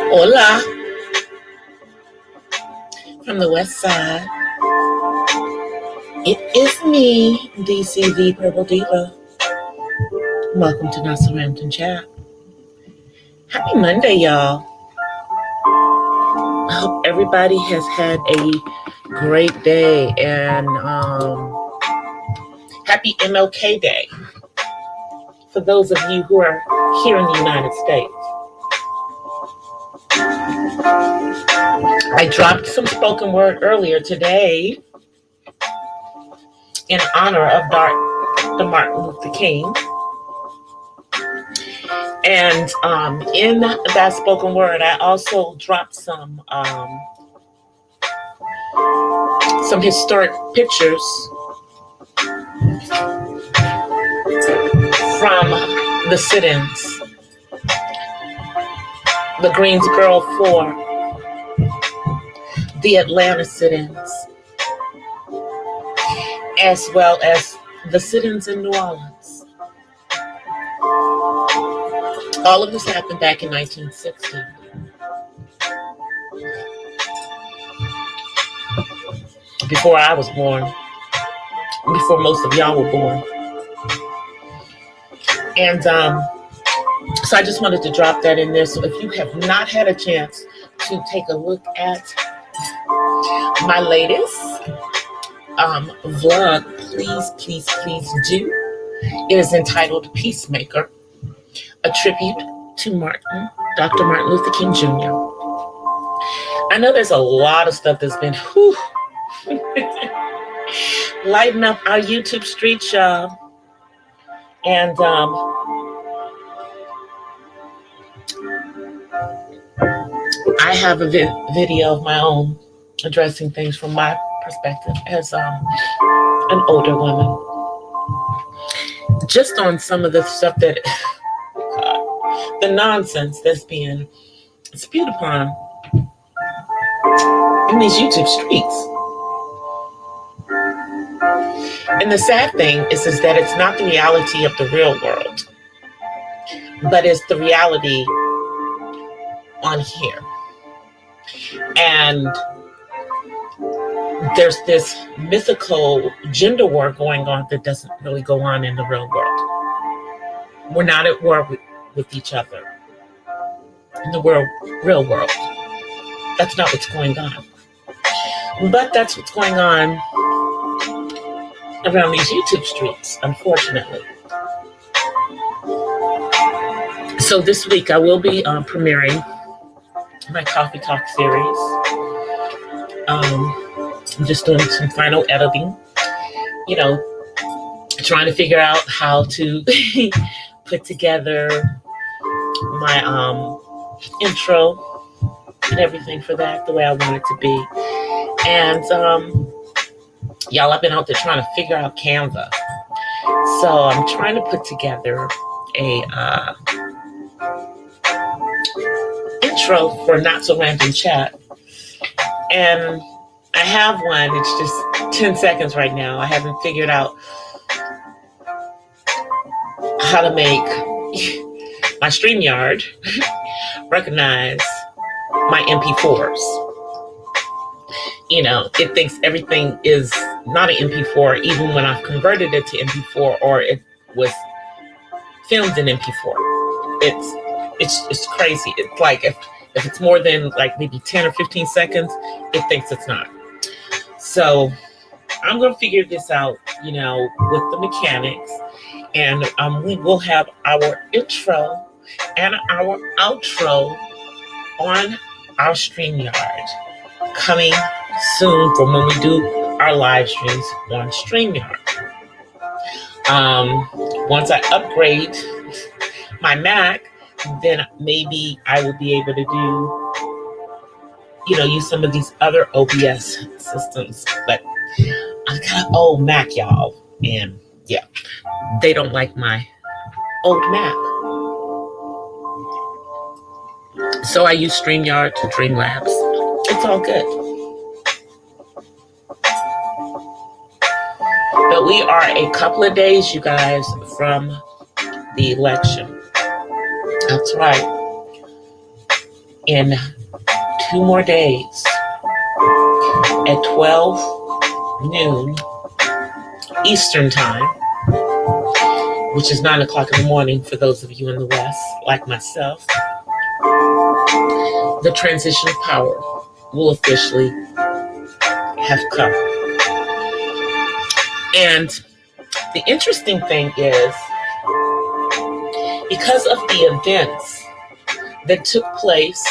Hola, from the west side. It is me, DCV Purple Diva. Welcome to Not So Random Chat. Happy Monday, y'all. I hope everybody has had a great day, and happy MLK Day for those of you who are here in the United States. I dropped some spoken word earlier today in honor of Dr. Martin Luther King. And in that spoken word, I also dropped some historic pictures from the sit-ins, the Greensboro 4, the Atlanta sit-ins, as well as the sit-ins in New Orleans. All of this happened back in 1960. Before I was born, before most of y'all were born. And so I just wanted to drop that in there. So if you have not had a chance to take a look at my latest vlog, please do. It is entitled Peacemaker, a tribute to Dr. Martin Luther King Jr. I know there's a lot of stuff that's been lighting up our YouTube streets, y'all. And I have a video of my own addressing things from my perspective as an older woman. Just on some of the stuff that, the nonsense that's being spewed upon in these YouTube streets. And the sad thing is that it's not the reality of the real world, but it's the reality on here. And there's this mythical gender war going on that doesn't really go on in the real world. We're not at war with each other in the real world. That's not what's going on. But that's what's going on around these YouTube streets, unfortunately. So this week I will be premiering my Coffee Talk series. I'm just doing some final editing, trying to figure out how to put together my intro and everything for that the way I want it to be. And y'all, I've been out there trying to figure out Canva. So I'm trying to put together a intro for Not So Random Chat. And I have one. It's just 10 seconds right now. I haven't figured out how to make my StreamYard recognize my MP4s. It thinks everything is not an MP4, even when I've converted it to MP4 or it was filmed in MP4. It's crazy. It's like if it's more than like maybe 10 or 15 seconds, it thinks it's not. So I'm going to figure this out, with the mechanics. And we will have our intro and our outro on our StreamYard coming soon for when we do our live streams on StreamYard. Once I upgrade my Mac, then maybe I will be able to do, use some of these other OBS systems. But I got an old Mac, y'all. And yeah, they don't like my old Mac. So I use StreamYard to Streamlabs. It's all good. But we are a couple of days, you guys, from the election. That's right. In 2 more days at 12 noon Eastern time, which is 9 o'clock in the morning for those of you in the West, like myself, the transition of power will officially have come. And the interesting thing is, because of the events that took place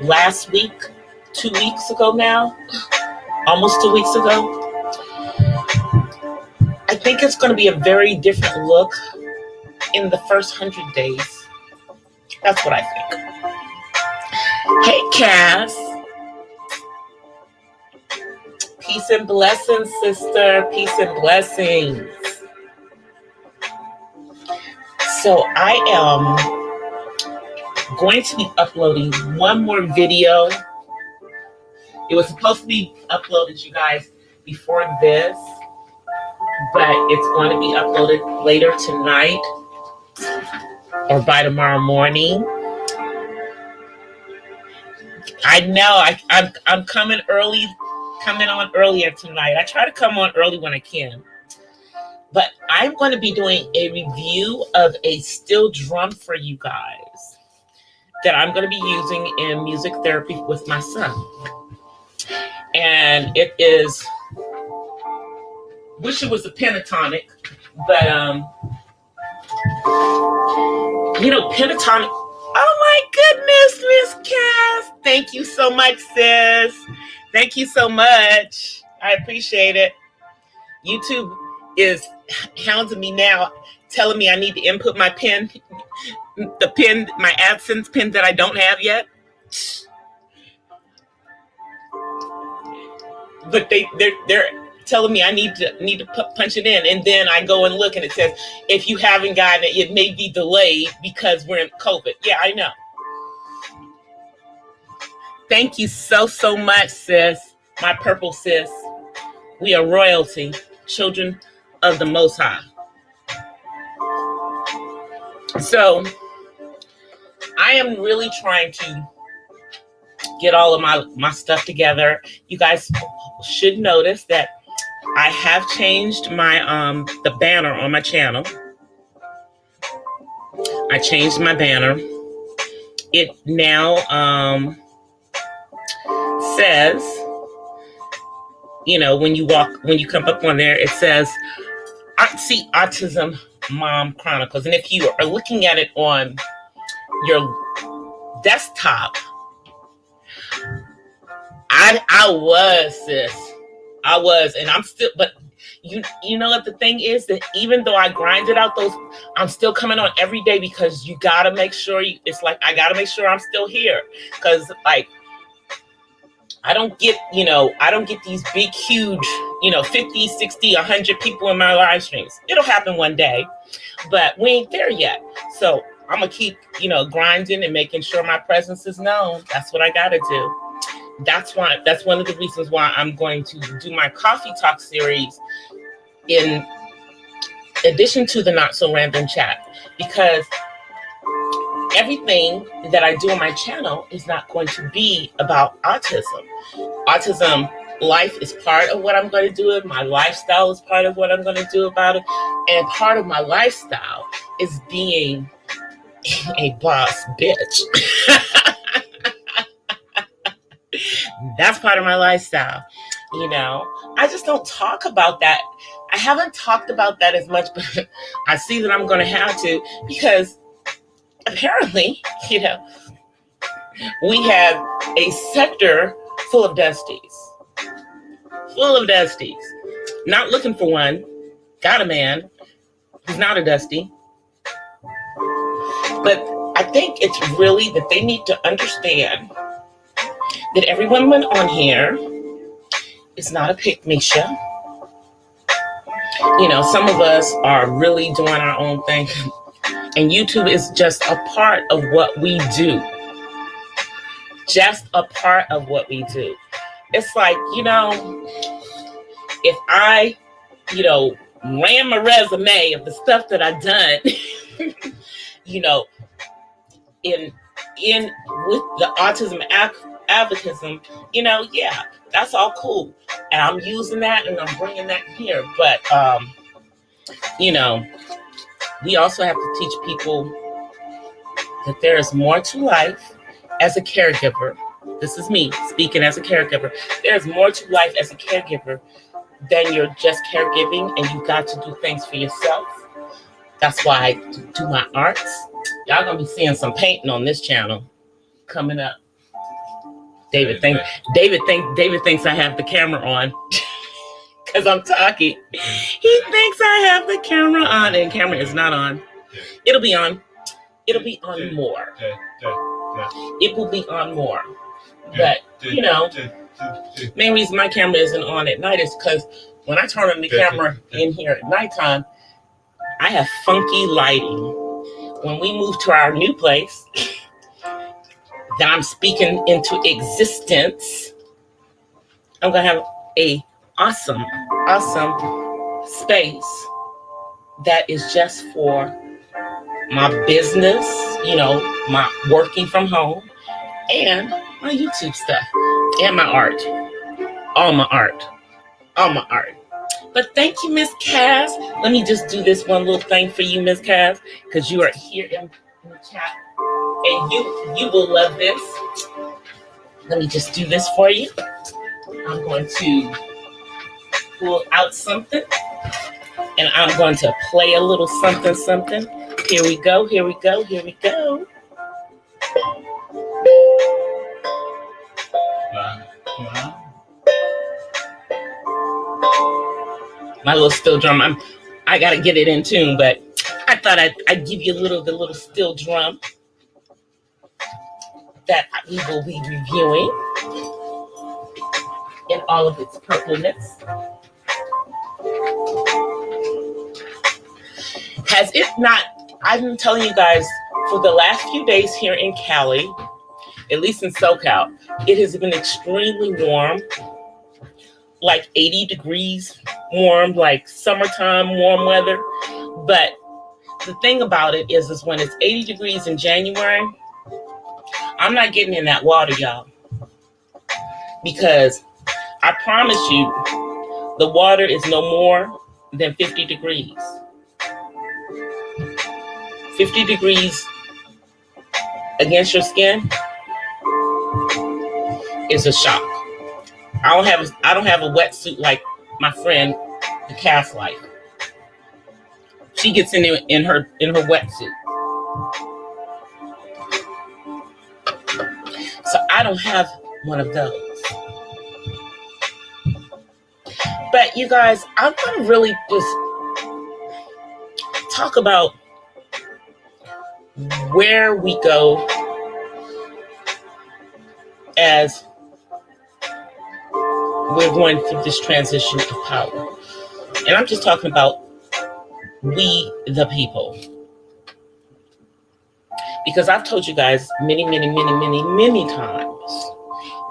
last week, 2 weeks ago now, almost 2 weeks ago, I think it's going to be a very different look in the first 100 days. That's what I think. Hey, Cass. Peace and blessings, sister. Peace and blessings. So I am going to be uploading one more video. It was supposed to be uploaded, you guys, before this, but it's going to be uploaded later tonight or by tomorrow morning. I know I'm coming on earlier tonight. I try to come on early when I can. But I'm going to be doing a review of a steel drum for you guys that I'm going to be using in music therapy with my son. And it is, wish it was a pentatonic, but pentatonic. Oh my goodness, Miss Cass. Thank you so much, sis. Thank you so much. I appreciate it. YouTube is hounding me now, telling me I need to input my pin, my AdSense pin that I don't have yet. But they're telling me I need to punch it in, and then I go and look, and it says if you haven't gotten it, it may be delayed because we're in COVID. Yeah, I know. Thank you so much, sis. My purple sis. We are royalty, children of the Most High. So I am really trying to get all of my stuff together. You guys should notice that I have changed my the banner on my channel. I changed my banner. It now says, when you come up on there, it says Artsy Autism Mom Chronicles. And if you are looking at it on your desktop, I was, sis. I was, and I'm still, but you know what the thing is, that even though I grinded out those, I'm still coming on every day because you got to make sure it's like, I got to make sure I'm still here. Because like, I don't get these big, huge, 50, 60, 100 people in my live streams. It'll happen one day, but we ain't there yet. So I'm going to keep, grinding and making sure my presence is known. That's what I got to do. That's one of the reasons why I'm going to do my coffee talk series in addition to the Not So Random Chat, because everything that I do on my channel is not going to be about autism. Autism life is part of what I'm going to do. My lifestyle is part of what I'm going to do about it. And part of my lifestyle is being a boss bitch. That's part of my lifestyle. I just don't talk about that. I haven't talked about that as much, but I see that I'm going to have to, because apparently, we have a sector full of dusties. Not looking for one. Got a man who's not a dusty. But I think it's really that they need to understand that every woman on here is not a pick-me-show. Some of us are really doing our own thing. And YouTube is just a part of what we do. Just a part of what we do. It's like, if I, ran my resume of the stuff that I've done you know, in with the autism advocacy, you know, yeah, that's all cool, and I'm using that and I'm bringing that here. But you know, we also have to teach people that there is more to life as a caregiver. This is me speaking as a caregiver. There's more to life as a caregiver than you're just caregiving, and you got to do things for yourself. That's why I do my arts. Y'all gonna be seeing some painting on this channel coming up. David thinks I have the camera on because I'm talking. He thinks I have the camera on, and camera is not on. It'll be on. It'll be on more. It will be on more. But, you know, main reason my camera isn't on at night is because when I turn on the camera in here at nighttime, I have funky lighting. When we move to our new place that I'm speaking into existence, I'm going to have a awesome space that is just for my business, you know, my working from home, and my YouTube stuff, and my art. All my art. But thank you, Miss Cass. Let me just do this one little thing for you, Miss Cass, because you are here in the chat, and you will love this. Let me just do this for you. I'm going to pull out something, and I'm going to play a little something. Here we go. My little steel drum. I gotta get it in tune, but I thought I'd give you the little steel drum that we will be reviewing in all of its purpleness. Has it not? I've been telling you guys for the last few days here in Cali, at least in SoCal, it has been extremely warm, like 80 degrees warm, like summertime warm weather. But the thing about it is when it's 80 degrees in January, I'm not getting in that water, y'all, because I promise you, the water is no more than 50 degrees. 50 degrees against your skin is a shock. I don't have a wetsuit like my friend, the Cass Life. She gets in there in her wetsuit. So I don't have one of those. But you guys, I'm going to really just talk about where we go as we're going through this transition of power. And I'm just talking about we, the people. Because I've told you guys many times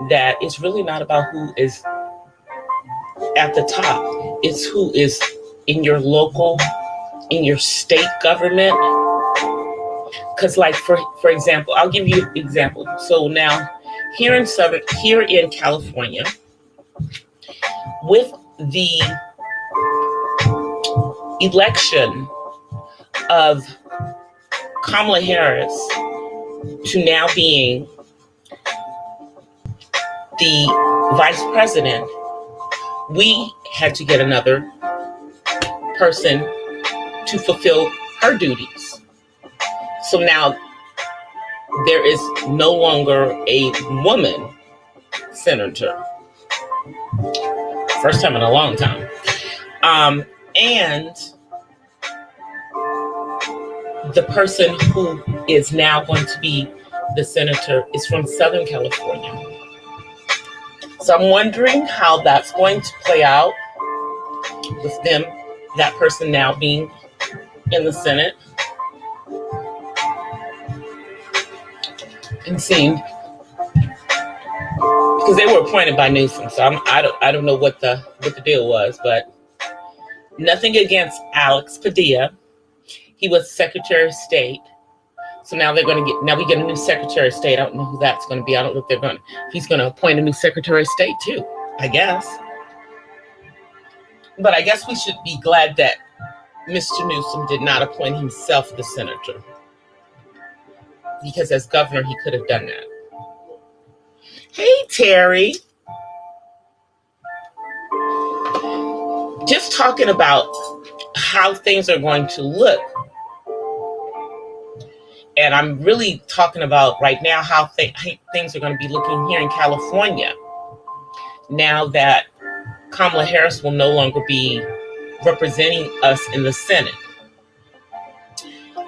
that it's really not about who is at the top. It's who is in your local, in your state government. Because like, for example, I'll give you an example. So now here in California, with the election of Kamala Harris to now being the vice president, we had to get another person to fulfill her duties. So now there is no longer a woman senator. First time in a long time. And the person who is now going to be the senator is from Southern California. So I'm wondering how that's going to play out with them, that person now being in the Senate. And seeing, because they were appointed by Newsom, so I don't know what the deal was, but nothing against Alex Padilla. He was Secretary of State. So now we get a new Secretary of State. I don't know who that's going to be. I don't know if he's going to appoint a new Secretary of State too, I guess. But I guess we should be glad that Mr. Newsom did not appoint himself the senator, because as governor, he could have done that. Hey, Terry. Just talking about how things are going to look. And I'm really talking about right now how things are going to be looking here in California, now that Kamala Harris will no longer be representing us in the Senate.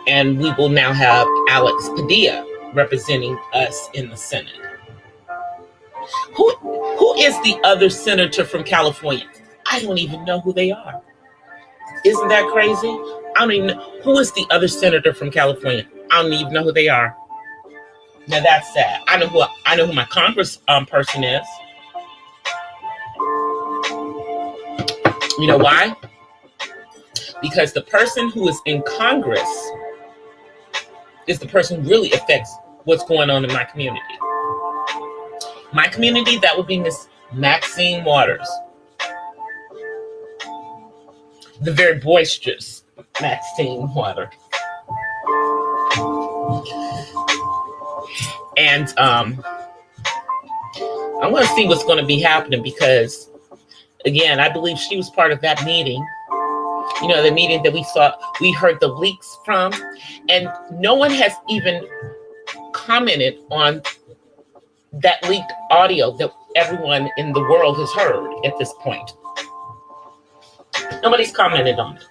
And we will now have Alex Padilla representing us in the Senate. Who is the other senator from California? I don't even know who they are. Isn't that crazy? I don't even know. Who is the other senator from California? I don't even know who they are. Now that's sad. I know who my Congress person is. You know why? Because the person who is in Congress is the person who really affects what's going on in my community. My community, that would be Miss Maxine Waters. The very boisterous Maxine Waters. And I want to see what's going to be happening, because, again, I believe she was part of that meeting. You know, the meeting that we heard the leaks from, and no one has even commented on that leaked audio that everyone in the world has heard at this point. Nobody's commented on it.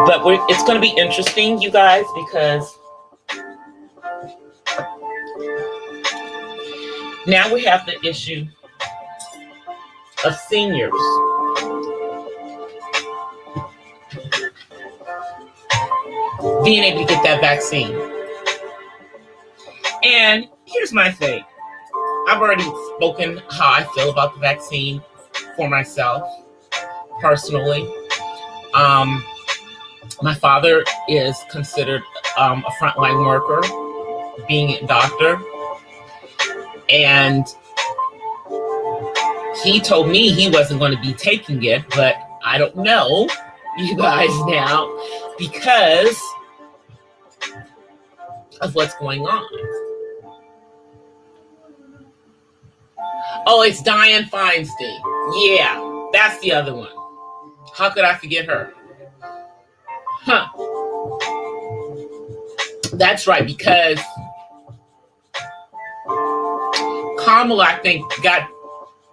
But it's going to be interesting, you guys, because now we have the issue of seniors. Being able to get that vaccine. And here's my thing. I've already spoken how I feel about the vaccine for myself, personally. My father is considered a frontline worker, being a doctor. And he told me he wasn't going to be taking it, but I don't know, you guys, now, because of what's going on. Oh, it's Dianne Feinstein. Yeah, that's the other one. How could I forget her? Huh. That's right, because Kamala, I think,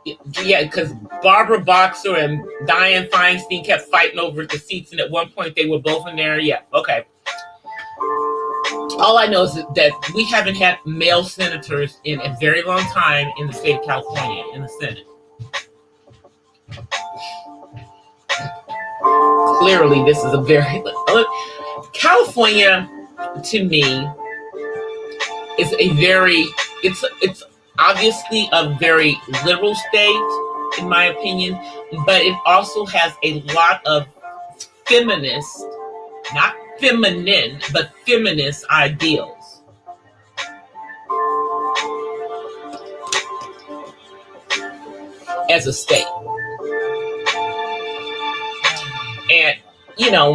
because Barbara Boxer and Dianne Feinstein kept fighting over the seats, and at one point they were both in there. Yeah, okay. All I know is that we haven't had male senators in a very long time in the state of California, in the Senate. Clearly, this is a very... California, to me, is a very... It's obviously a very liberal state, in my opinion, but it also has a lot of feminist, not feminine, but feminist ideals. As a state. And, you know,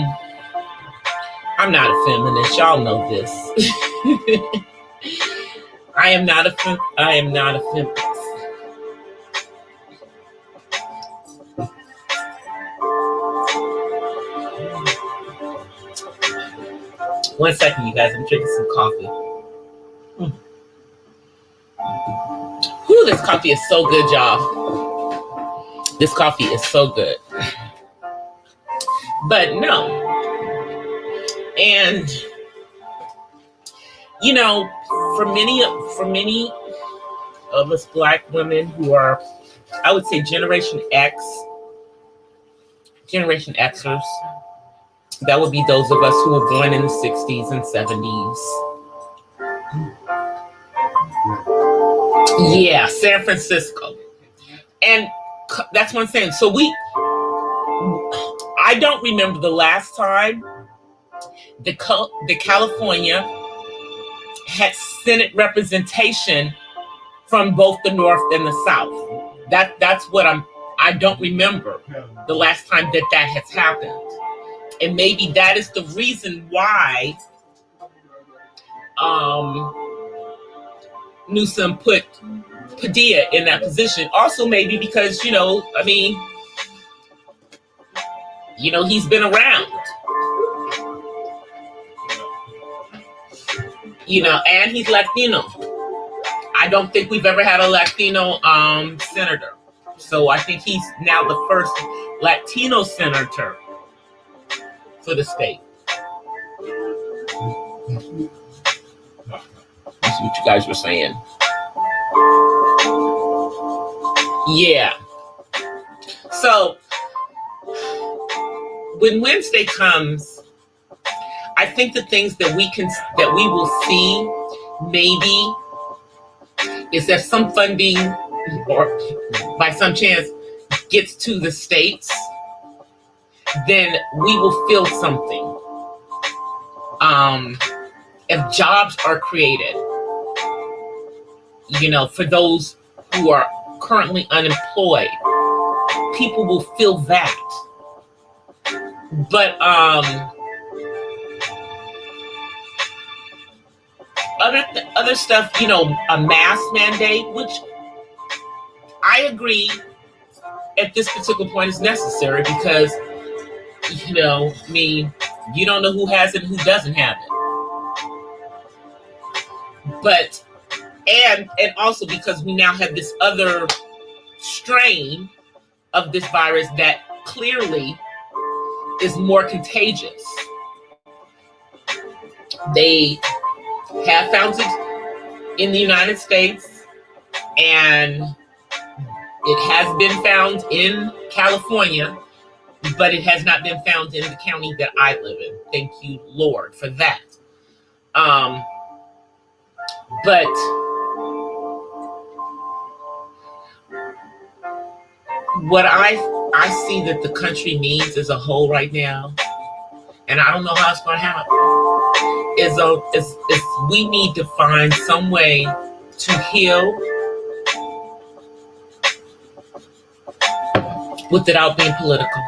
I'm not a feminist. Y'all know this. I am not a feminist. One second, you guys. I'm drinking some coffee. Whew, this coffee is so good, y'all. This coffee is so good. But no. And, you know, for many of us Black women who are, I would say, Generation Xers, that would be those of us who were born in the 60s and 70s. Yeah, San Francisco. And That's what I'm saying. So I don't remember the last time the California had Senate representation from both the North and the South. That's what I don't remember the last time that has happened. And maybe that is the reason why Newsom put Padilla in that position. Also maybe because, he's been around. And he's Latino. I don't think we've ever had a Latino senator. So I think he's now the first Latino senator for the state. That's what you guys were saying. Yeah. So when Wednesday comes, I think the things that we will see maybe is that some funding, or by some chance, gets to the states, then we will feel something. If jobs are created, for those who are currently unemployed, people will feel that. But other stuff, a mask mandate, which I agree at this particular point is necessary because, you don't know who has it and who doesn't have it. But, and also because we now have this other strain of this virus that clearly is more contagious. They have found it in the United States, and it has been found in California, but it has not been found in the county that I live in. Thank you, Lord, for that. But what I see that the country needs as a whole right now, and I don't know how it's going to happen, is we need to find some way to heal without being political.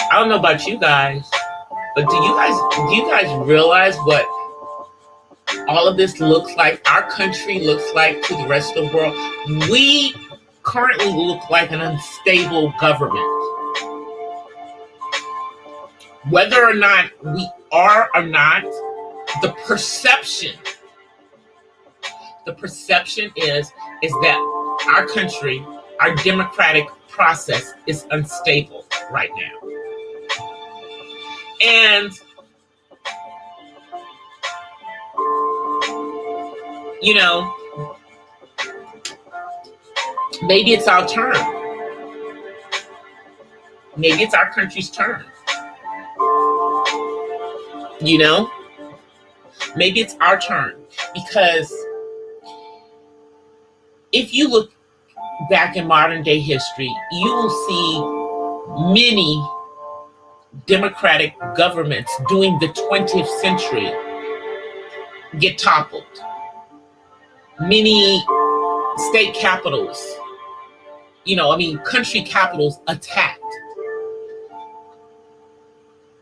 I don't know about you guys, but do you guys realize what all of this looks like? Our country looks like to the rest of the world. We currently look like an unstable government. Whether or not we are or not, the perception is that our country, our democratic process is unstable right now. And, maybe it's our turn. Maybe it's our country's turn. Maybe it's our turn. Because if you look back in modern day history, you will see many democratic governments during the 20th century get toppled. Many state capitals, country capitals attacked.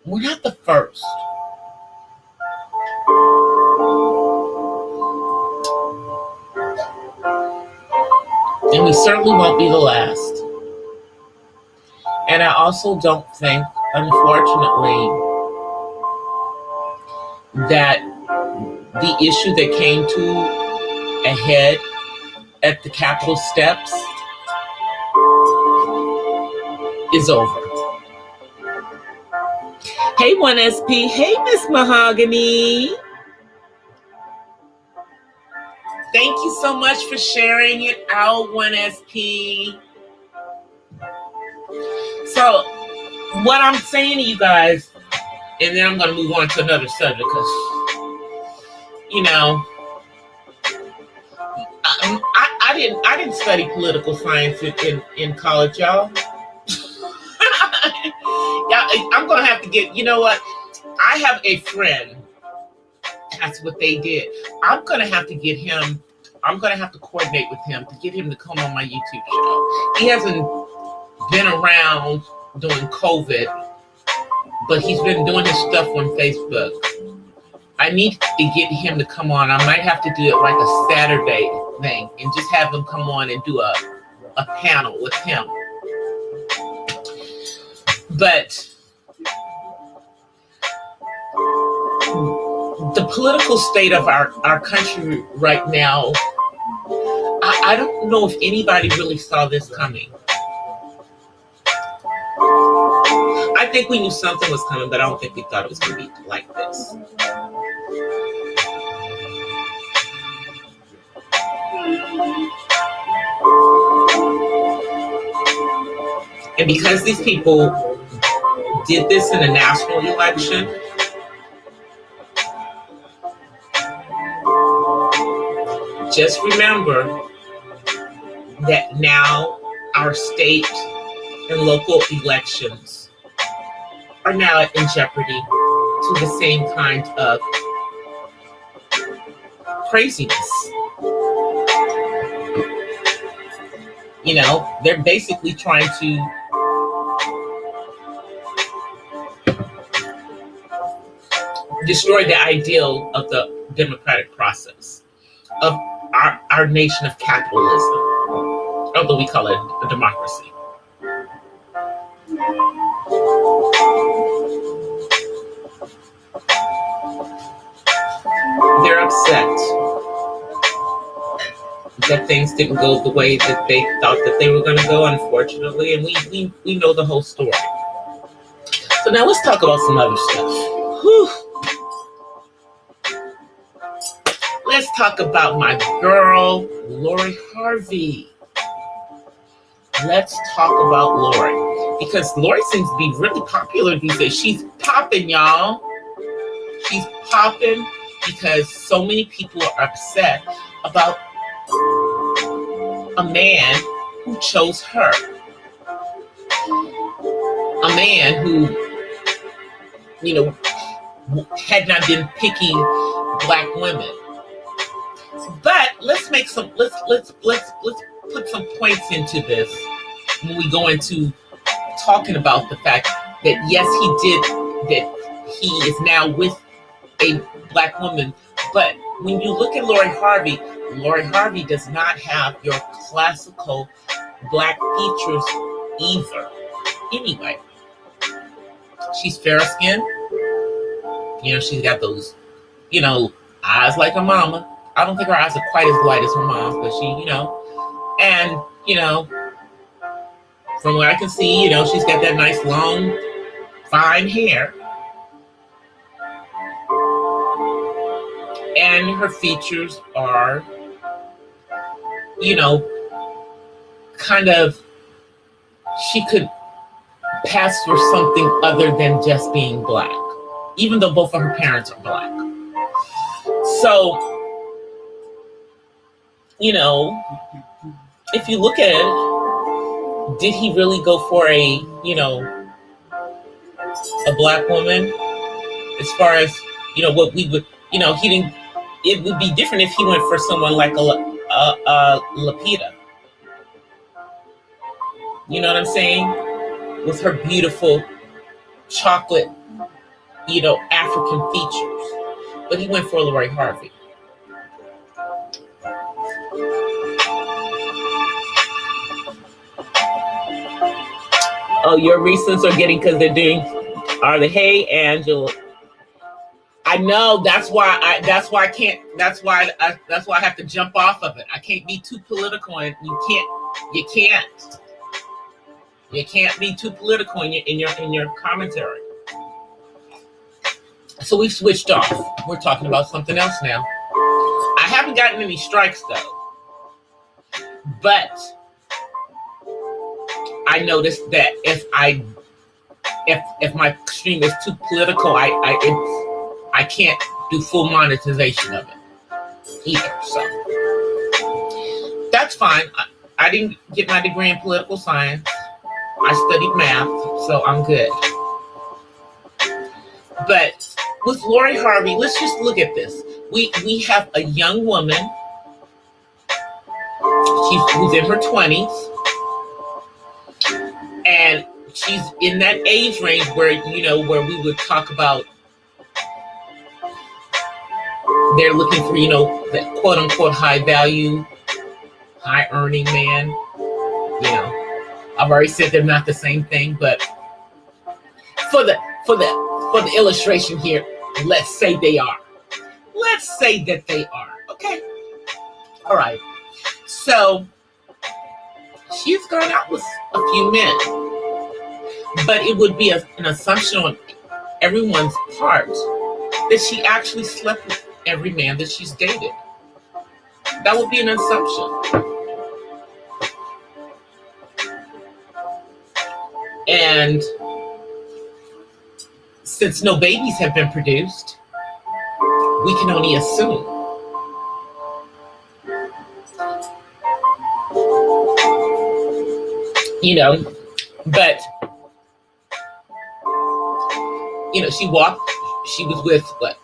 We're not the first. And we certainly won't be the last. And I also don't think, unfortunately, that the issue that came to a head at the Capitol steps is over. Hey, 1SP. Hey, Miss Mahogany. Thank you so much for sharing it out, 1SP. So, what I'm saying to you guys And then I'm going to move on to another subject because, you know, I didn't study political science in college, y'all. Yeah, I'm going to have to get, you know what? I have a friend. That's what they did. I'm going to have to get him. I'm going to have to coordinate with him to get him to come on my YouTube show. He hasn't been around during COVID, but he's been doing his stuff on Facebook. I need to get him to come on. I might have to do it like a Saturday thing and just have him come on and do a panel with him. But the political state of our country right now, I don't know if anybody really saw this coming. I think we knew something was coming, but I don't think we thought it was going to be like this. And because these people did this in a national election, just remember that now our state and local elections are now in jeopardy to the same kind of craziness. You know, they're basically trying to destroy the ideal of the democratic process of our nation of capitalism, although we call it a democracy. They're upset that things didn't go the way that they thought that they were going to go, unfortunately, and we know the whole story. So now let's talk about some other stuff. Whew. Let's talk about my girl, Lori Harvey. Let's talk about Lori, because Lori seems to be really popular these days. She's popping, y'all. She's popping because so many people are upset about a man who chose her. A man who, you know, had not been picking black women. But let's put some points into this when we go into talking about the fact that yes, he is now with a black woman. But when you look at Lori Harvey does not have your classical black features either. Anyway, she's fair skinned. You know, she's got those, you know, eyes like her mama. I don't think her eyes are quite as light as her mom's, but she, you know, and, you know, from what I can see, you know, she's got that nice, long, fine hair. And her features are, you know, kind of, she could pass for something other than just being black, even though both of her parents are black. So, you know, if you look at it, did he really go for a, you know, a black woman? As far as, you know, what we would, you know, he didn't, it would be different if he went for someone like a Lapita. You know what I'm saying? With her beautiful chocolate, you know, African features. But he went for Lori Harvey. Oh, your recents are getting, because they're doing, are the, hey, Angela. I know, that's why I have to jump off of it. I can't be too political, and you can't be too political in your commentary. So we've switched off. We're talking about something else now. I haven't gotten any strikes though, but I noticed that if I if my stream is too political, I can't do full monetization of it either. So that's fine. I didn't get my degree in political science. I studied math, so I'm good. But with Lori Harvey, let's just look at this. We have a young woman. Who's in her 20s, and she's in that age range where, you know, where we would talk about they're looking for, you know, that quote unquote high value, high earning man. You know, I've already said they're not the same thing, but for the illustration here, let's say they are. Let's say that they are. Okay. All right. So she's gone out with a few men, but it would be an assumption on everyone's part that she actually slept with every man that she's dated. That would be an assumption. And since no babies have been produced, we can only assume. You know, but, you know, she was with what?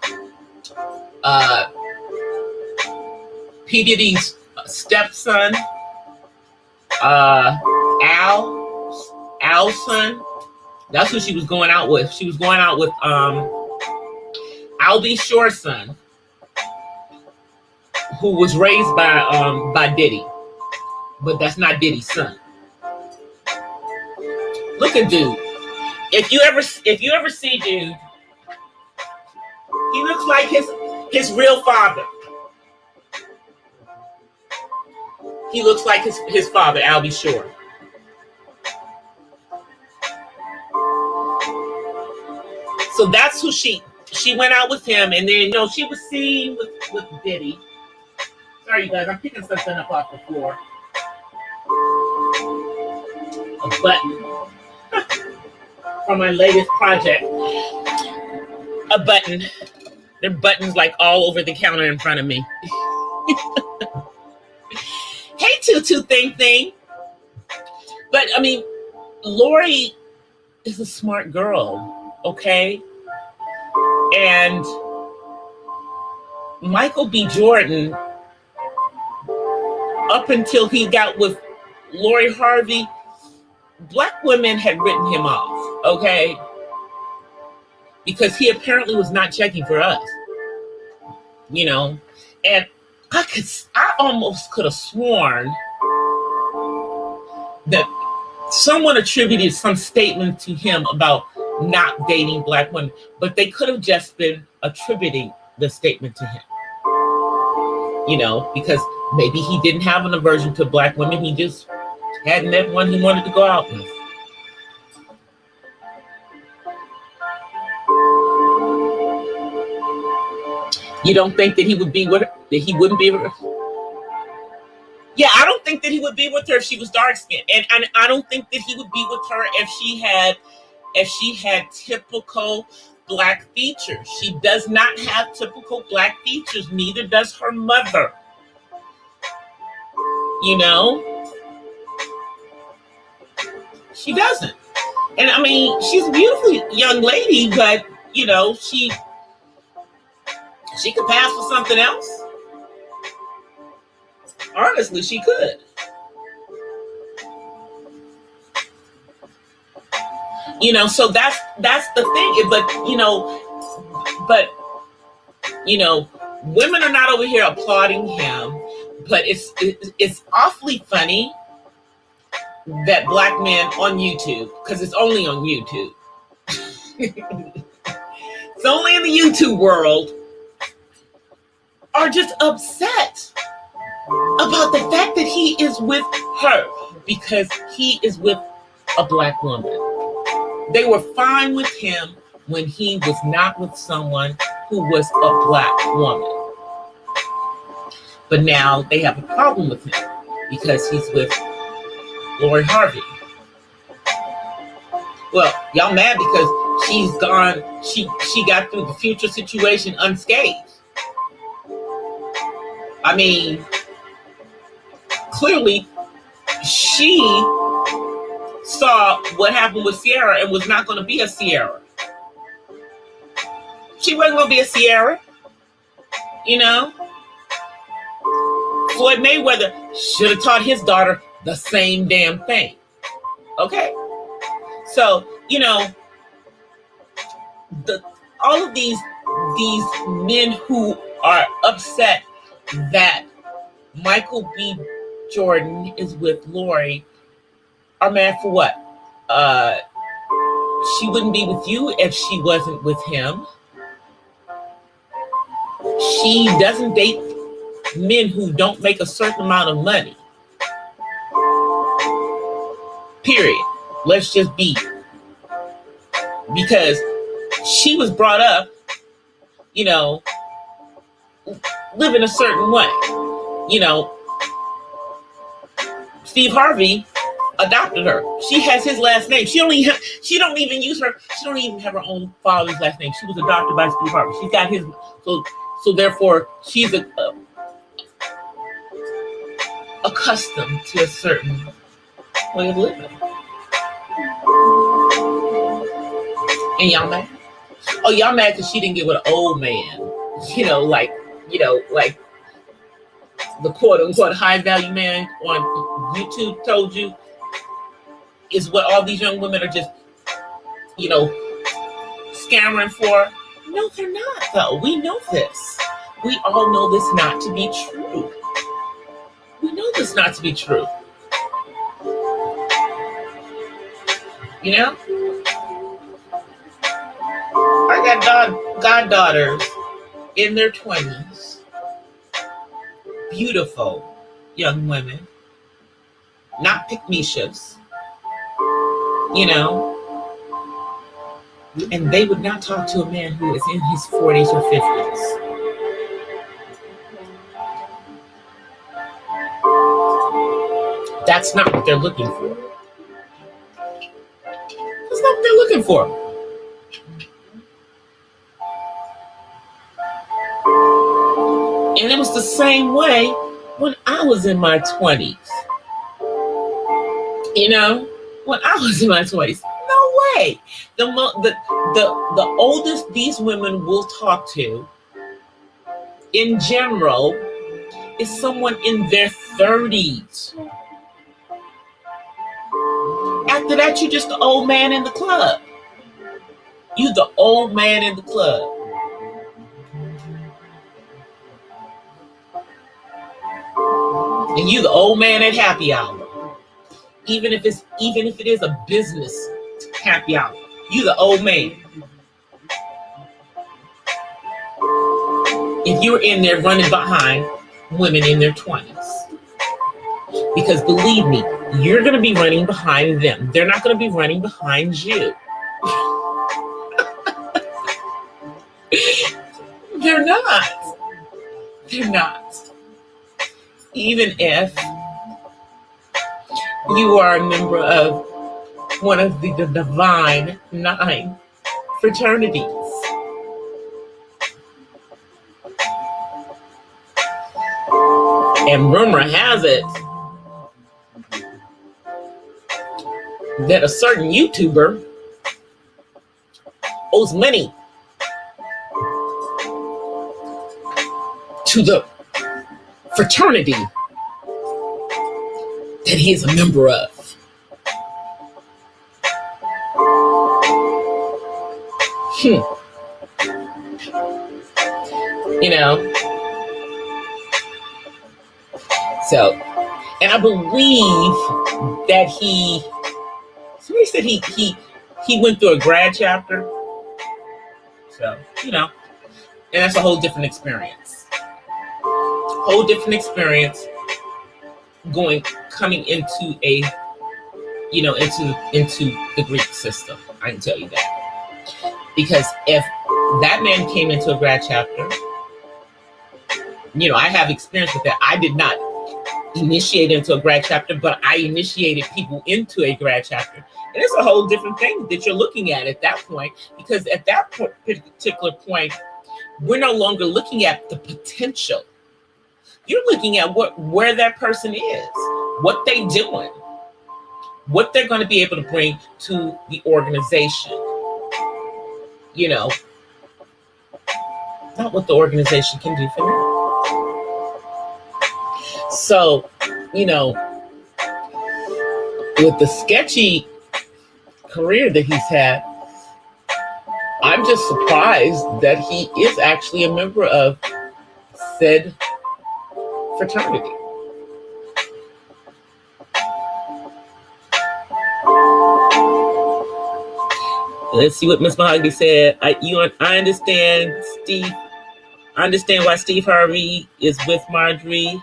P. Diddy's stepson, Al's son. That's who she was going out with. She was going out with Al B. Shore's son, who was raised by Diddy, but that's not Diddy's son. Look at dude. If you ever see dude, he looks like his real father. He looks like his father, Al B. Shore. So that's who she went out with him, and then, you know, she was seen with Diddy. Sorry, you guys, I'm picking something up off the floor. A button. From my latest project. A button. There are buttons like all over the counter in front of me. Hey, Tutu Thing. But I mean, Lori is a smart girl, okay? And Michael B. Jordan, up until he got with Lori Harvey, Black women had written him off, okay? Because he apparently was not checking for us, you know? And I almost could have sworn that someone attributed some statement to him about not dating Black women, but they could have just been attributing the statement to him, you know, because maybe he didn't have an aversion to Black women. He just hadn't met one he wanted to go out with. You don't think that he would be with her, that he wouldn't be with her? Yeah, I don't think that he would be with her if she was dark skinned. And I don't think that he would be with her if she had typical Black features. She does not have typical Black features, neither does her mother. You know? She doesn't. And I mean, she's a beautiful young lady, but, you know, she could pass for something else. Honestly, she could. You know, so that's the thing. But you know, women are not over here applauding him. But it's awfully funny that Black men on YouTube, because it's only on YouTube. It's only in the YouTube world, are just upset about the fact that he is with her because he is with a Black woman. They were fine with him when he was not with someone who was a Black woman. But now they have a problem with him because he's with Lori Harvey. Well, y'all mad because she's gone. She got through the future situation unscathed. I mean, clearly she saw what happened with Sierra and was not going to be a Sierra. She wasn't going to be a Sierra. You know, Floyd Mayweather should have taught his daughter the same damn thing. Okay? So, you know, all of these men who are upset that Michael B. Jordan is with Lori are mad for what? She wouldn't be with you if she wasn't with him. She doesn't date men who don't make a certain amount of money. Period. Let's just be. Because she was brought up, you know, living a certain way. You know, Steve Harvey adopted her. She has his last name. She don't even have her own father's last name. She was adopted by Steve Harvey. She's got his, so therefore she's accustomed to a certain way of living. And y'all mad? Oh, y'all mad because she didn't get with an old man. You know, like the quote unquote high value man on YouTube told you is what all these young women are just, you know, scammering for. No, they're not, though. We know this. We all know this not to be true. We know this not to be true. You know? I got goddaughters in their 20s. Beautiful young women. Not pick-me-shows. You know? And they would not talk to a man who is in his 40s or 50s. That's not what they're looking for. That's not what they're looking for. And it was the same way when I was in my 20s. You know, when I was in my 20s. No way. The oldest these women will talk to, in general, is someone in their 30s. After that, you're just the old man in the club. You the old man in the club. And you the old man at happy hour. Even if it is a business happy hour. You the old man. If you're in there running behind women in their 20s. Because believe me, you're going to be running behind them. They're not going to be running behind you. They're not. They're not. Even if you are a member of one of the divine 9 fraternities. And rumor has it that a certain YouTuber owes money to the fraternity that he is a member of. You know, so, and I believe that somebody said he went through a grad chapter. So, you know, and that's a whole different experience. Whole different experience coming into a, you know, into the Greek system. I can tell you that. Because if that man came into a grad chapter, you know, I have experience with that. I did not initiate into a grad chapter, but I initiated people into a grad chapter. And it's a whole different thing that you're looking at that point, because at that particular point, we're no longer looking at the potential. You're looking at where that person is, what they're doing, what they're going to be able to bring to the organization. You know, not what the organization can do for them. So, you know, with the sketchy career that he's had, I'm just surprised that he is actually a member of said fraternity. Let's see what Miss Mahogany said. I understand, Steve. I understand why Steve Harvey is with Marjorie.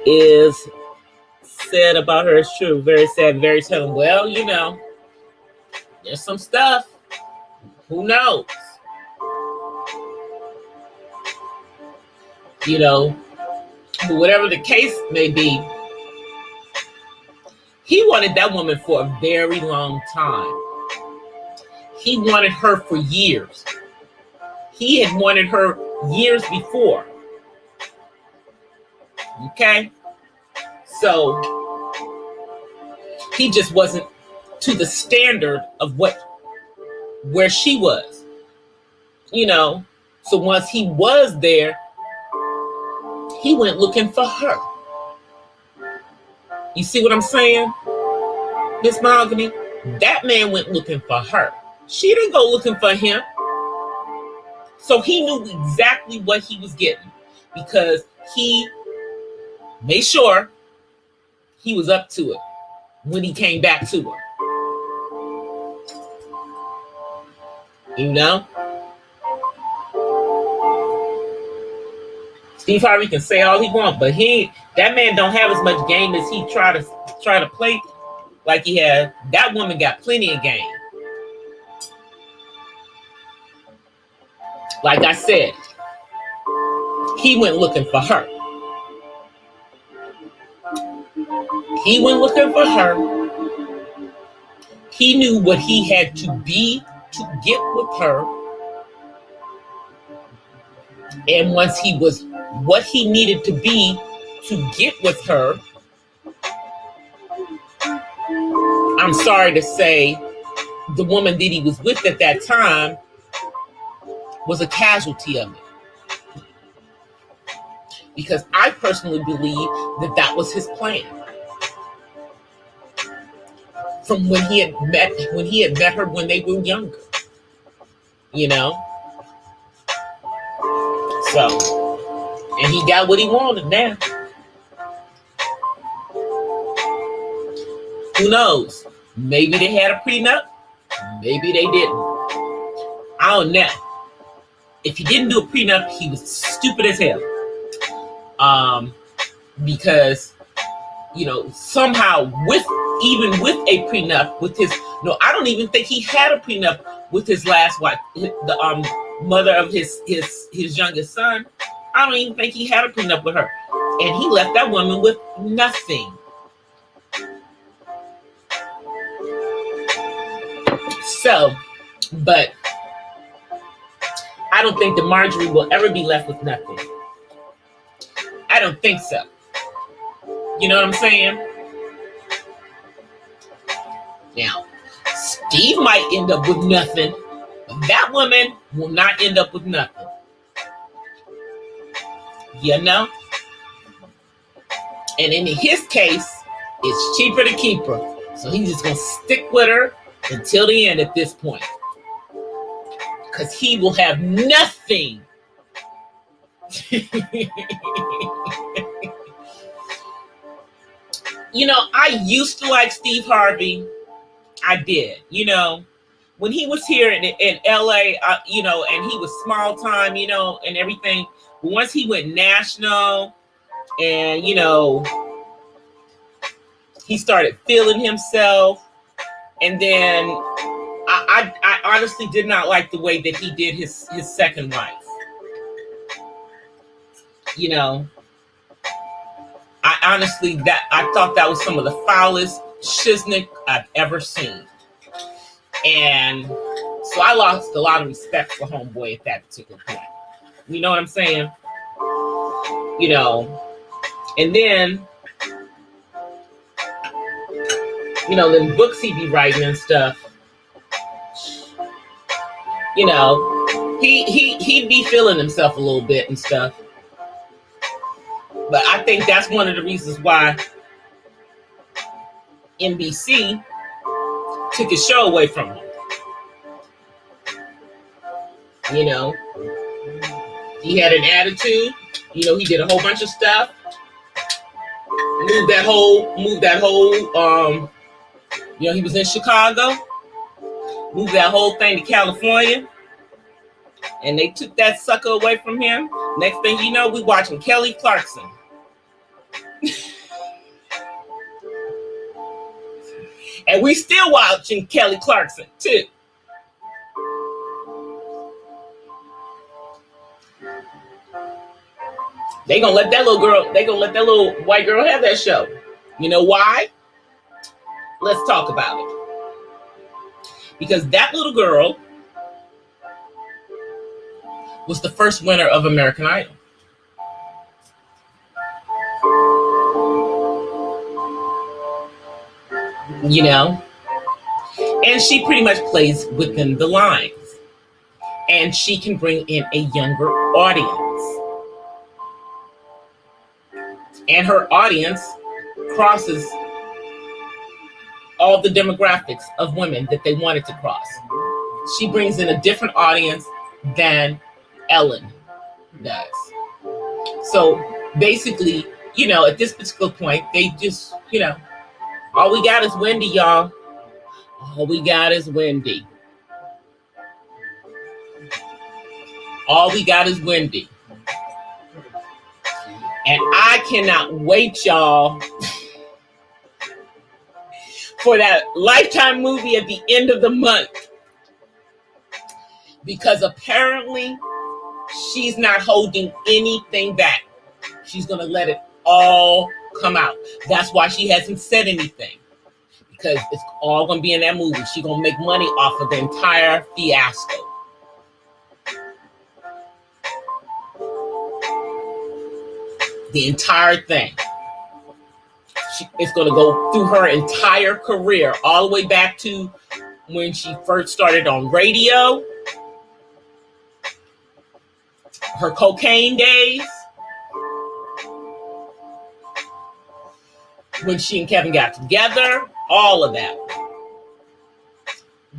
Is said about her is true. Very sad, very telling. Well, you know, there's some stuff. Who knows? You know, whatever the case may be, he wanted that woman for a very long time. He wanted her for years. He had wanted her years before. Okay? So he just wasn't to the standard of where she was. You know, so once he was there, he went looking for her. You see what I'm saying, Miss Mahogany? That man went looking for her. She didn't go looking for him. So he knew exactly what he was getting, because he made sure he was up to it when he came back to her. You know? Steve Harvey can say all he wants, but that man don't have as much game as he try to play like he had. That woman got plenty of game. Like I said, he went looking for her. He went looking for her. He knew what he had to be to get with her. And once he was what he needed to be to get with her, I'm sorry to say, the woman that he was with at that time was a casualty of it. Because I personally believe that was his plan. From when he had met her when they were younger. You know? So, and he got what he wanted now. Who knows? Maybe they had a prenup. Maybe they didn't. I don't know. If he didn't do a prenup, he was stupid as hell. Because, you know, somehow even with a prenup with his, no, I don't even think he had a prenup with his last wife, the mother of his youngest son. I don't even think he had a prenup with her. And he left that woman with nothing. So, but I don't think that Marjorie will ever be left with nothing. I don't think so. You know what I'm saying? Now, Steve might end up with nothing, but that woman will not end up with nothing. You know? And in his case, it's cheaper to keep her. So he's just going to stick with her until the end at this point. Because he will have nothing. You know, I used to like Steve Harvey. I did. You know, when he was here in LA, you know, and he was small time, you know, and everything. But once he went national and, you know, he started feeling himself. And then I honestly did not like the way that he did his second wife. You know, I thought that was some of the foulest shiznick I've ever seen. And so I lost a lot of respect for homeboy at that particular point. You know what I'm saying? You know, and then, you know, them books he be writing and stuff, you know, he'd be feeling himself a little bit and stuff. But I think that's one of the reasons why NBC took his show away from him. You know, he had an attitude. You know, he did a whole bunch of stuff. Moved that whole, you know, he was in Chicago. Moved that whole thing to California. And they took that sucker away from him. Next thing you know, we watching Kelly Clarkson. And we still watching Kelly Clarkson too. They gonna let that little girl, they gonna let that little white girl have that show. You know why? Let's talk about it. Because that little girl was the first winner of American Idol. You know? And she pretty much plays within the lines. And she can bring in a younger audience. And her audience crosses all the demographics of women that they wanted to cross. She brings in a different audience than Ellen does. So basically, you know, at this particular point, they just, you know, all we got is Wendy, y'all. All we got is Wendy. All we got is Wendy. And I cannot wait, y'all, for that Lifetime movie at the end of the month. Because apparently she's not holding anything back. She's going to let it all come out. That's why she hasn't said anything. Because it's all going to be in that movie. She's going to make money off of the entire fiasco. The entire thing. It's going to go through her entire career, all the way back to when she first started on radio, her cocaine days, when she and Kevin got together, all of that.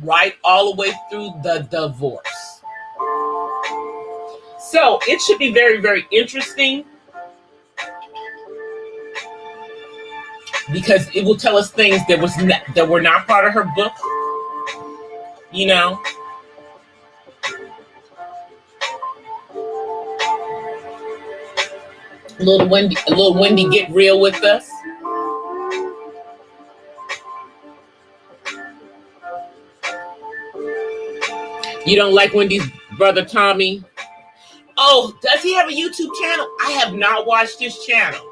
Right all the way through the divorce. So it should be very, very interesting. Because it will tell us things that were not part of her book, you know. Little Wendy, get real with us. You don't like Wendy's brother Tommy? Oh, does he have a YouTube channel? I have not watched his channel.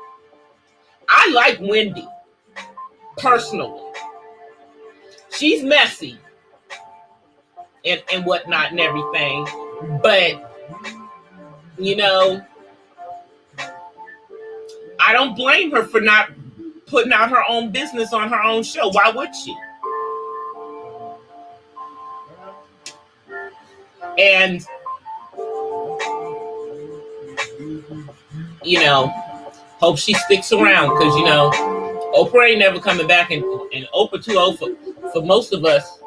I like Wendy. Personally, she's messy and whatnot and everything, but you know, I don't blame her for not putting out her own business on her own show. Why would she? And you know, hope she sticks around, because you know, Oprah ain't never coming back, and Oprah too old for most of us.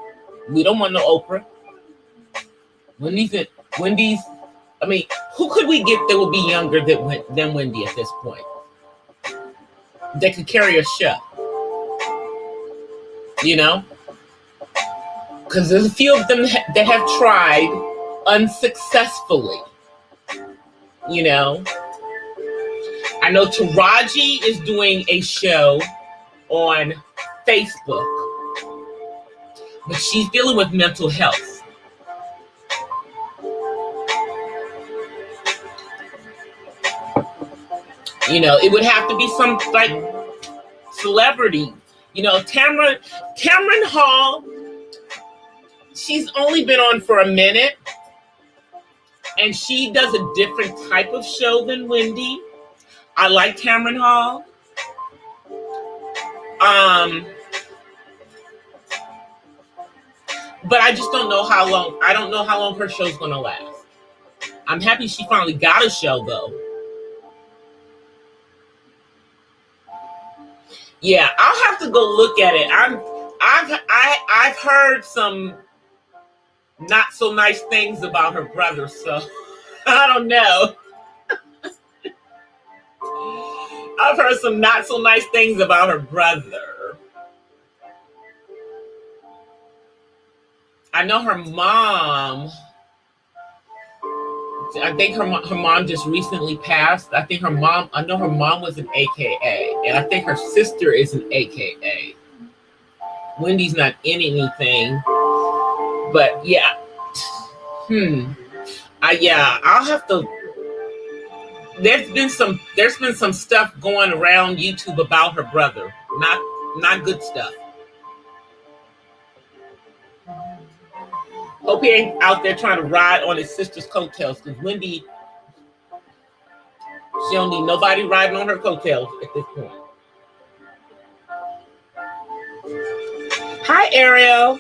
We don't want no Oprah. Wendy's, I mean, who could we get that would be younger than Wendy at this point? That could carry a show. You know? Because there's a few of them that have tried unsuccessfully. You know? I know Taraji is doing a show on Facebook, but she's dealing with mental health. You know, it would have to be some like celebrity You know, Cameron Hall, she's only been on for a minute, and she does a different type of show than Wendy. I like Cameron Hall. But I just don't know how long. I don't know how long her show's gonna last. I'm happy she finally got a show though. Yeah, I'll have to go look at it. I've heard some not so nice things about her brother, so I don't know. I've heard some not so nice things about her brother. I know her mom. I think her mom just recently passed. I know her mom was an AKA, and I think her sister is an AKA. Wendy's not in anything, but yeah. I'll have to. There's been some stuff going around YouTube about her brother. Not good stuff. Hope he ain't out there trying to ride on his sister's coattails, because Wendy, she don't need nobody riding on her coattails at this point. Hi, Ariel.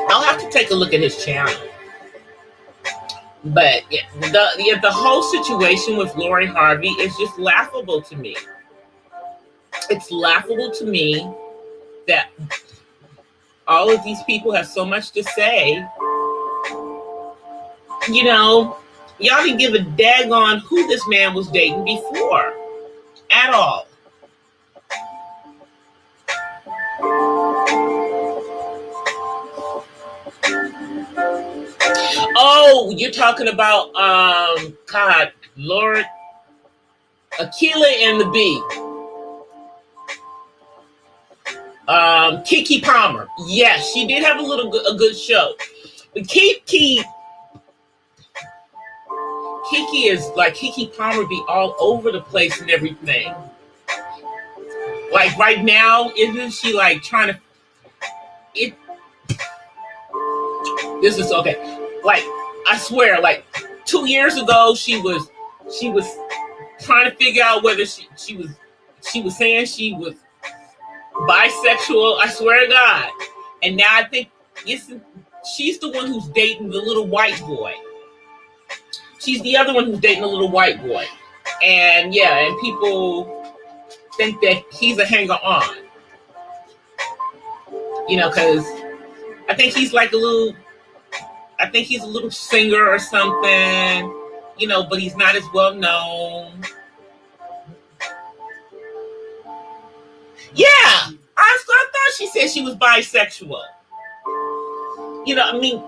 I'll have to take a look at his channel. But the whole situation with Lori Harvey is just laughable to me. It's laughable to me that all of these people have so much to say. You know, y'all didn't give a daggone who this man was dating before at all. Oh, you're talking about God, Lord, Aquila and the Bee. Keke Palmer. Yes, she did have a good show. But Keke is like Keke Palmer be all over the place and everything. Like right now, isn't she like trying to this is okay. Like, I swear, like 2 years ago, she was trying to figure out whether she was saying she was bisexual. I swear to God. And now I think she's the one who's dating the little white boy. She's the other one who's dating the little white boy. And yeah, and people think that he's a hanger-on. You know, because I think he's like a little singer or something, you know, but he's not as well known. Yeah, I thought she said she was bisexual. You know, I mean,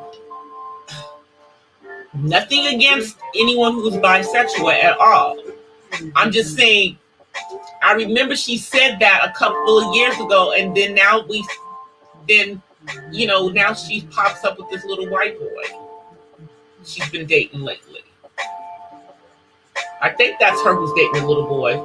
nothing against anyone who's bisexual at all. I'm just saying, I remember she said that a couple of years ago, and then now now she pops up with this little white boy she's been dating lately. I think that's her who's dating the little boy.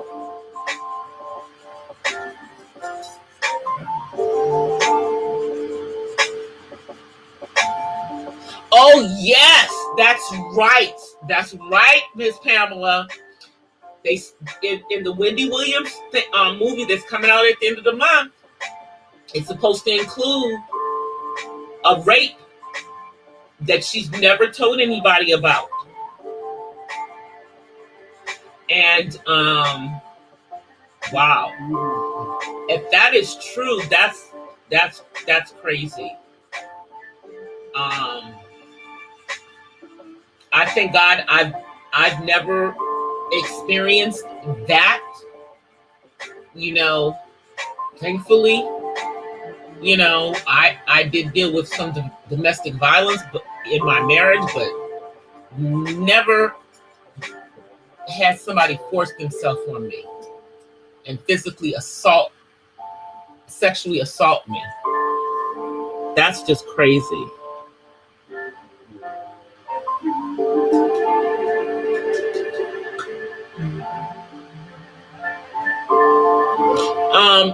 Oh, yes, that's right. That's right, Miss Pamela. They in the Wendy Williams movie that's coming out at the end of the month, it's supposed to include a rape that she's never told anybody about. And wow, if that is true, that's crazy. I thank God I've never experienced that. You know, thankfully, you know, I did deal with some domestic violence in my marriage, but never had somebody force themselves on me and sexually assault me. That's just crazy.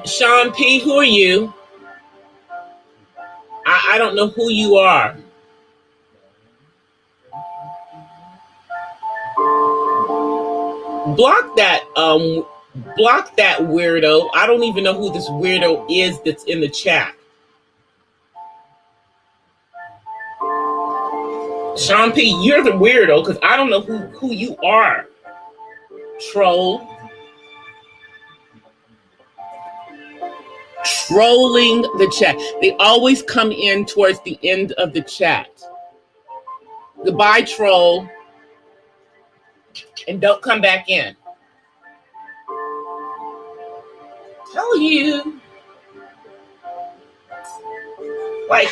Sean P, who are you? I don't know who you are. Block that weirdo. I don't even know who this weirdo is that's in the chat. Sean P, you're the weirdo because I don't know who you are. Troll. Trolling the chat. They always come in towards the end of the chat. Goodbye, troll. And don't come back in. Tell you. Like,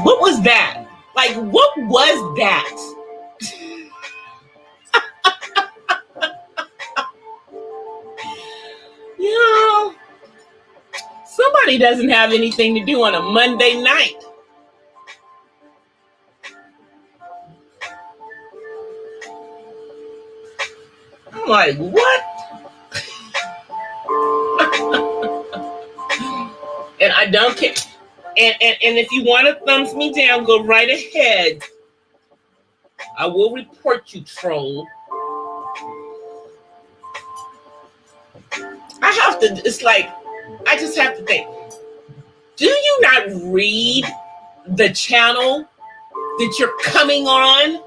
what was that? Like, what was that? You know, somebody doesn't have anything to do on a Monday night. I'm like, what? And I don't care. And if you want to thumbs me down, go right ahead. I will report you, troll. I have to, it's like, I just have to think, do you not read the channel that you're coming on?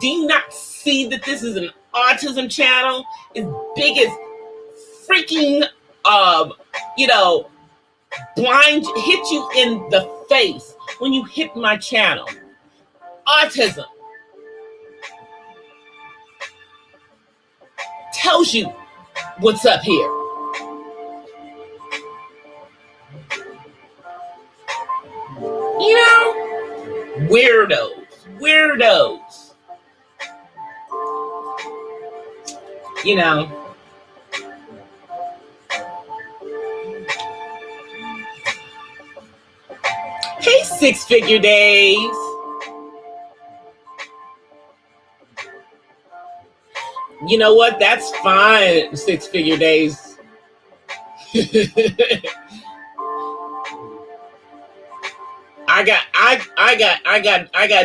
Do you not see that this is an autism channel? As big as freaking, blind, hit you in the face when you hit my channel. Autism tells you what's up here. You know, weirdos. You know. Hey, 6 Figure Days. You know what? That's fine, 6 Figure Days. I got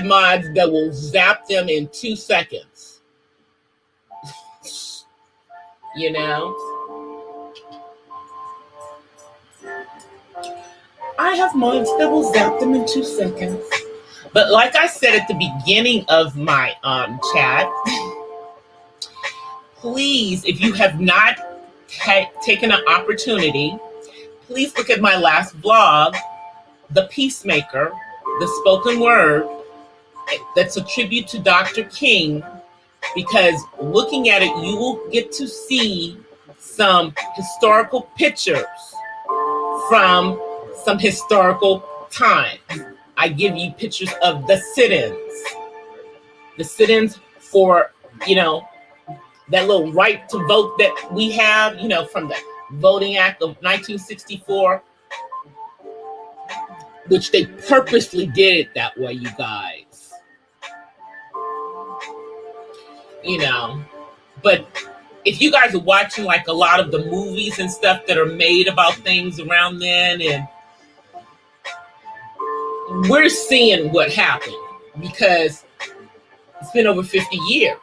mods that will zap them in 2 seconds. You know? I have mods that will zap them in 2 seconds. But like I said at the beginning of my chat, please, if you have not taken an opportunity, please look at my last vlog, The Peacemaker, the spoken word. That's a tribute to Dr. King, because looking at it, you will get to see some historical pictures from some historical time. I give you pictures of the sit-ins for, that little right to vote that we have, from the Voting Act of 1964, which they purposely did it that way, you guys. But if you guys are watching like a lot of the movies and stuff that are made about things around then, and we're seeing what happened because it's been over 50 years.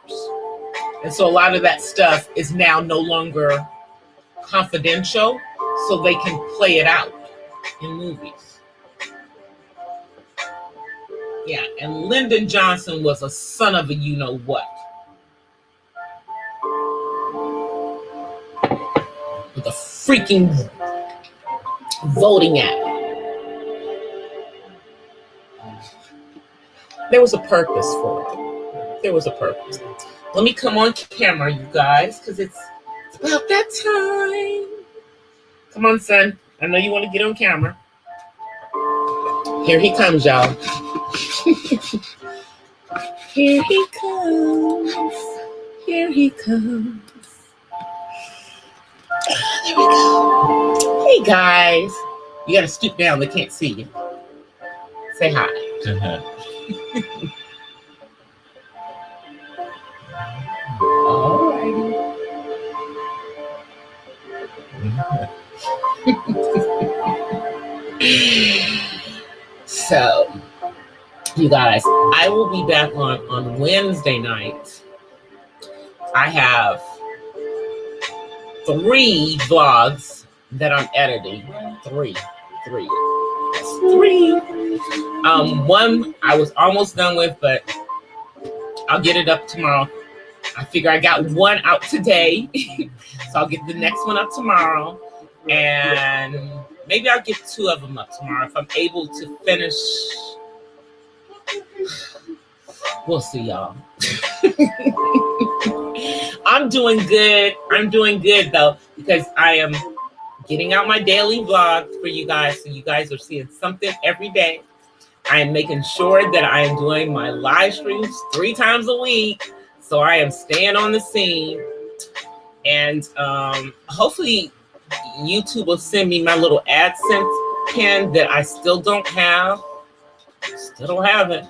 And so a lot of that stuff is now no longer confidential, so they can play it out in movies. Yeah, and Lyndon Johnson was a son of a you-know-what. With a freaking Voting Act. There was a purpose for it. There was a purpose. Let me come on camera, you guys, because it's about that time. Come on, son. I know you want to get on camera. Here he comes, y'all. Here he comes. Here he comes. There we go. Hey, guys. You got to stoop down. They can't see you. Say hi. Alrighty. So, you guys, I will be back on Wednesday night. I have 3 vlogs that I'm editing. Three. That's 3. One I was almost done with, but I'll get it up tomorrow. I figure I got one out today, so I'll get the next one up tomorrow, and maybe I'll get 2 of them up tomorrow if I'm able to finish. We'll see, y'all. I'm doing good. I'm doing good though, because I am getting out my daily vlogs for you guys, so you guys are seeing something every day. I am making sure that I am doing my live streams 3 times a week, so I am staying on the scene. And hopefully YouTube will send me my little AdSense pin that I still don't have. Still don't have it.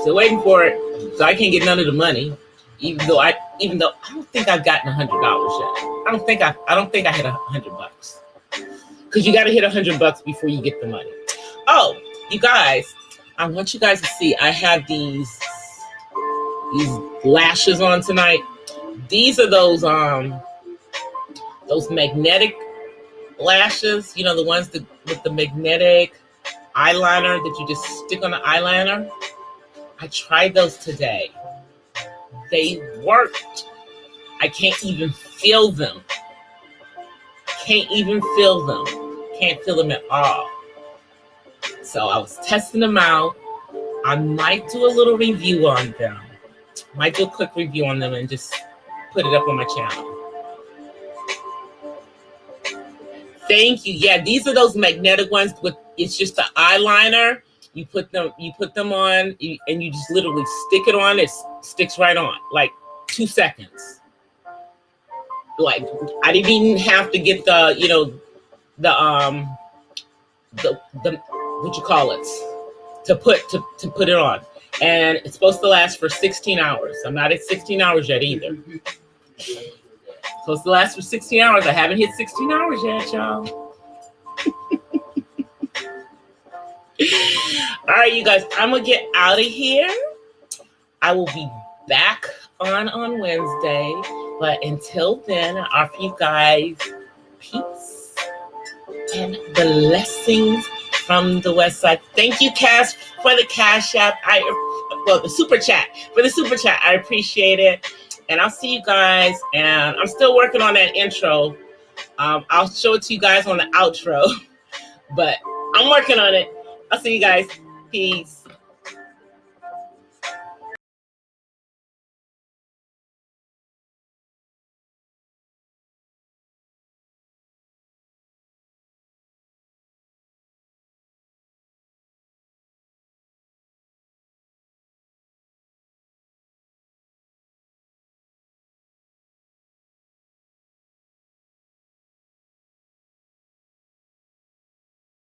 Still waiting for it, so I can't get none of the money. Even though I don't think I've gotten $100 yet. I don't think I hit $100, because you got to hit $100 before you get the money. Oh, you guys, I want you guys to see. I have these lashes on tonight. These are those magnetic lashes. You know, the ones with the magnetic eyeliner that you just stick on the eyeliner. I tried those today. They worked. I can't even feel them. Can't even feel them. Can't feel them at all. So I was testing them out. I might do a little review on them. Might do a quick review on them and just put it up on my channel. Thank you. Yeah, these are those magnetic ones with, it's just the eyeliner. You put them on, and you just literally stick it on. It sticks right on, like 2 seconds. Like, I didn't even have to get the what you call it to put it on, and it's supposed to last for 16 hours. I'm not at 16 hours yet either. It's supposed to last for 16 hours. I haven't hit 16 hours yet, y'all. All right, you guys, I'm gonna get out of here. I will be back on Wednesday, but until then, I offer you guys peace and blessings from the West Side. Thank you, Cass, for the Cash App. The super chat. For the super chat, I appreciate it. And I'll see you guys. And I'm still working on that intro. I'll show it to you guys on the outro, but I'm working on it. I'll see you guys. Peace.